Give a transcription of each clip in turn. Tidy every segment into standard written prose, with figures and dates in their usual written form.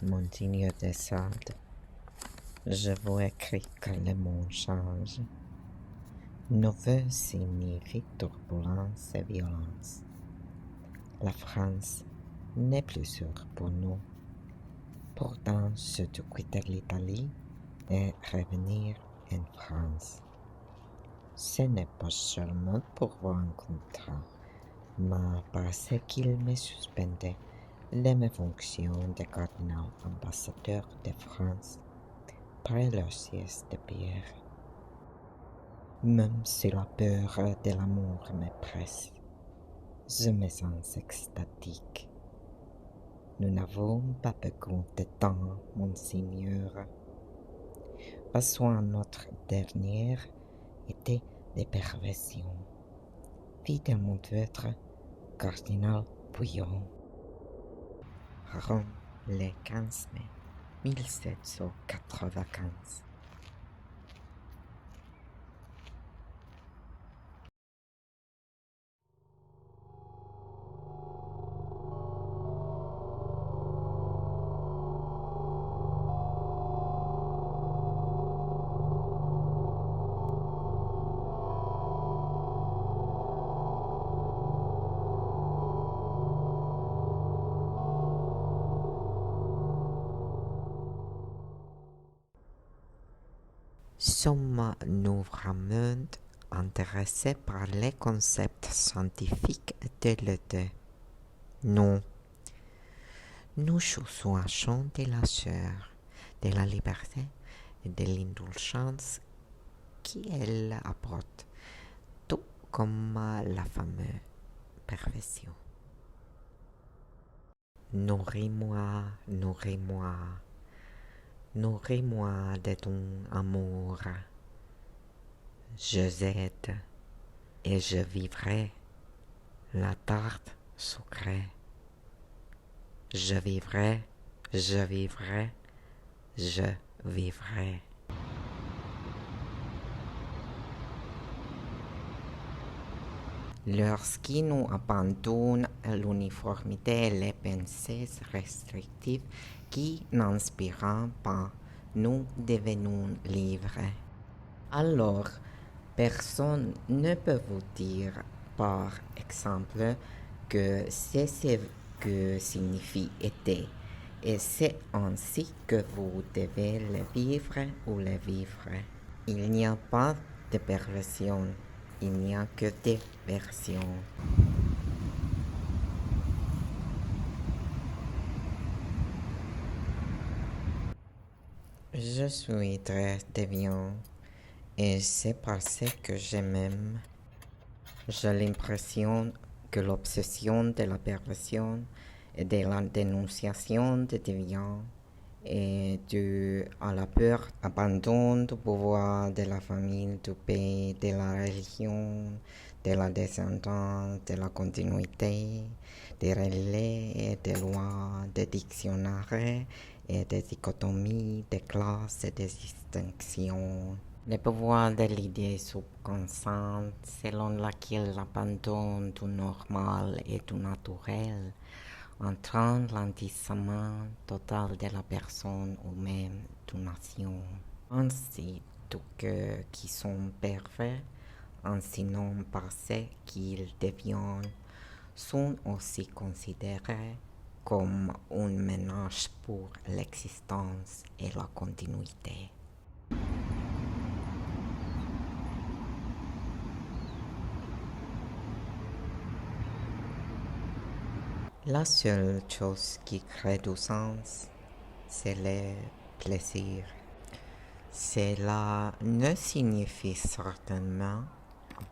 Monseigneur de Sade, je vous écris que le monde change. Nos vœux signifient turbulence et violence. La France n'est plus sûre pour nous. Pourtant, je dois quitter l'Italie et revenir en France. Ce n'est pas seulement pour voir un contrat, mais parce qu'il me suspendait de mes fonctions de cardinal ambassadeur de France près le siège de Pierre. Même si la peur de l'amour me presse, je me sens extatique. Nous n'avons pas beaucoup de temps, monseigneur. Passons à notre dernière été de perversion. Fidèlement votre cardinal Bouillon. Rome, le 15 mai 1795. Sommes-nous vraiment intéressés par les concepts scientifiques de l'été? Non. Nous choisissons de la chair, de la liberté et de l'indulgence qu'elle apporte, tout comme la fameuse perfection. Nourris-moi, nourris-moi, nourris-moi de ton amour. Je aide et je vivrai la tarte sucrée. Je vivrai, je vivrai, je vivrai. Lorsqu'ils nous abandonnent l'uniformité et les pensées restrictives qui n'inspirent pas, nous devenons libres. Alors, personne ne peut vous dire, par exemple, que c'est ce que signifie été, et c'est ainsi que vous devez le vivre ou le vivre. Il n'y a pas de perversion, il n'y a que des versions. Je suis très déviant, et c'est parce que je m'aime. J'ai l'impression que l'obsession de la perversion et de la dénonciation de déviants est due à la peur, abandon du pouvoir de la famille, du pays, de la religion, de la descendance, de la continuité, des relais et des lois, des dictionnaires et des dichotomies, des classes et des distinctions. Le pouvoir de l'idée subconsciente selon laquelle l'abandon du normal et du naturel entraîne l'endissement total de la personne ou même d'une nation. Ainsi, tous ceux qui sont parfaits, sinon parce qu'ils deviennent, sont aussi considérés comme une menace pour l'existence et la continuité. La seule chose qui crée du sens, c'est le plaisir. Cela ne signifie certainement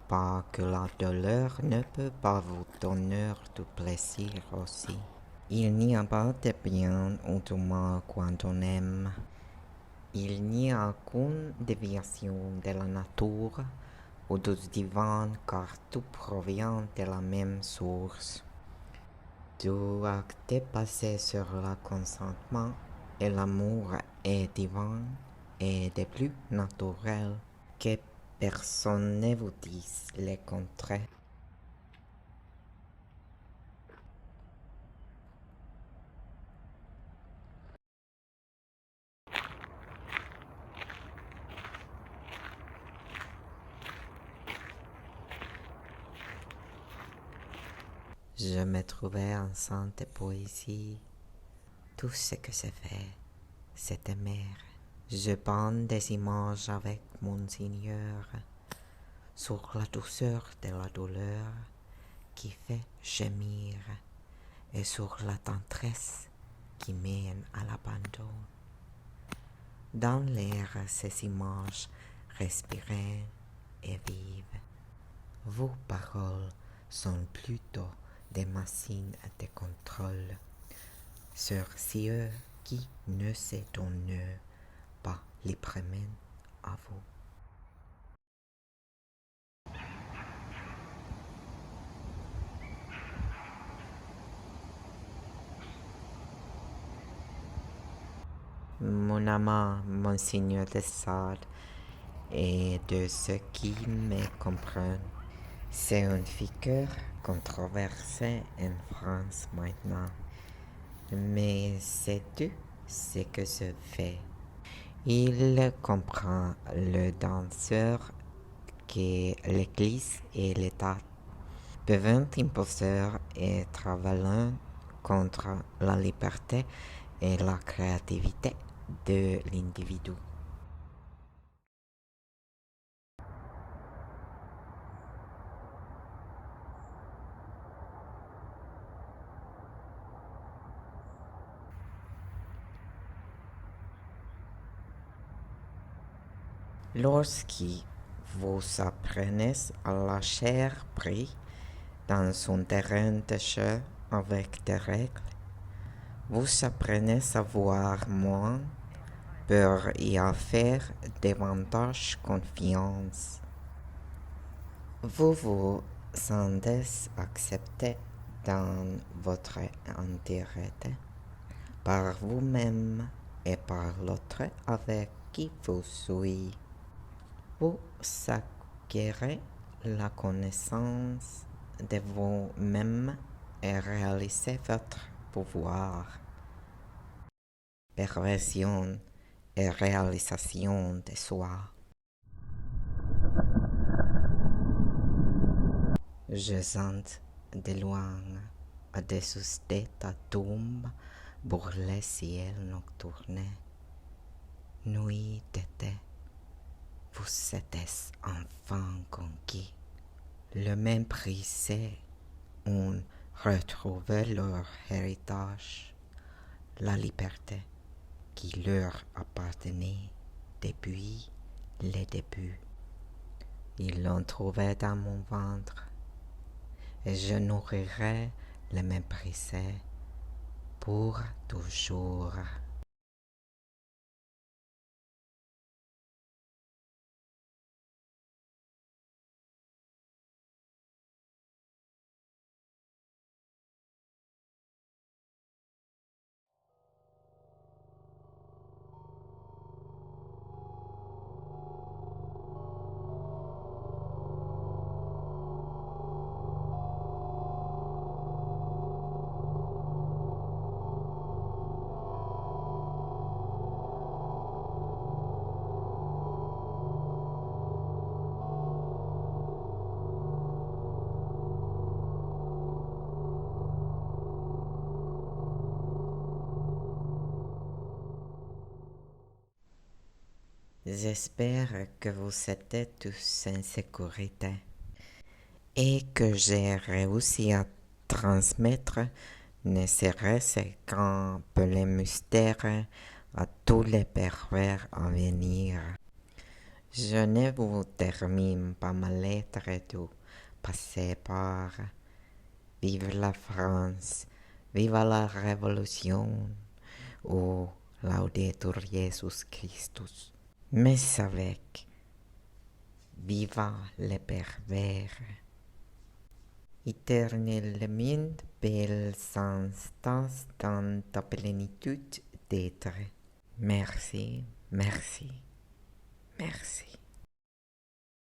pas que la douleur ne peut pas vous donner du plaisir aussi. Il n'y a pas de bien ou de mal quand on aime. Il n'y a qu'une déviation de la nature ou du divin car tout provient de la même source. Tout acte basé sur le consentement et l'amour est divin et de plus naturel que personne ne vous dise le contraire. Je me trouvais enceinte de poésie. Tout ce que j'ai fait, c'est aimer. Je peins des images avec mon Seigneur sur la douceur de la douleur qui fait gémir et sur la tendresse qui mène à l'abandon. Dans l'air, ces images respirent et vivent. Vos paroles sont plutôt des machines de contrôle sur ceux qui ne se donnent pas librement à vous. Mon amant, Monseigneur de Sade, et de ceux qui me comprennent. C'est une figure controversée en France maintenant. Mais sais-tu ce que je fais? Il comprend le danseur que l'Église et l'État peuvent imposer et travaillant contre la liberté et la créativité de l'individu. Lorsque vous apprenez à lâcher prise dans un terrain de jeu avec des règles, vous apprenez à voir moins pour y faire davantage confiance. Vous vous sentez accepté dans votre entièreté par vous-même et par l'autre avec qui vous suivez. Vous acquérez la connaissance de vous-même et réalisez votre pouvoir. Perversion et réalisation de soi. Je sens de loin au-dessus de ta tombe pour le ciel nocturne. Nuit d'été, vous êtes enfin conquis. Le méprisé ont retrouvé leur héritage, la liberté qui leur appartenait depuis le début. Ils l'ont trouvé dans mon ventre et je nourrirai le méprisé pour toujours. J'espère que vous êtes tous en sécurité et que j'ai réussi à transmettre ne serait-ce qu'un peu le mystère à tous les pervers à venir. Je ne vous termine pas ma lettre de passer par Vive la France, Viva la Révolution ou Laudetur Jesus Christus. Mais avec Viva les pervers. Éternellement belles instances dans ta plénitude d'être. Merci, merci, merci.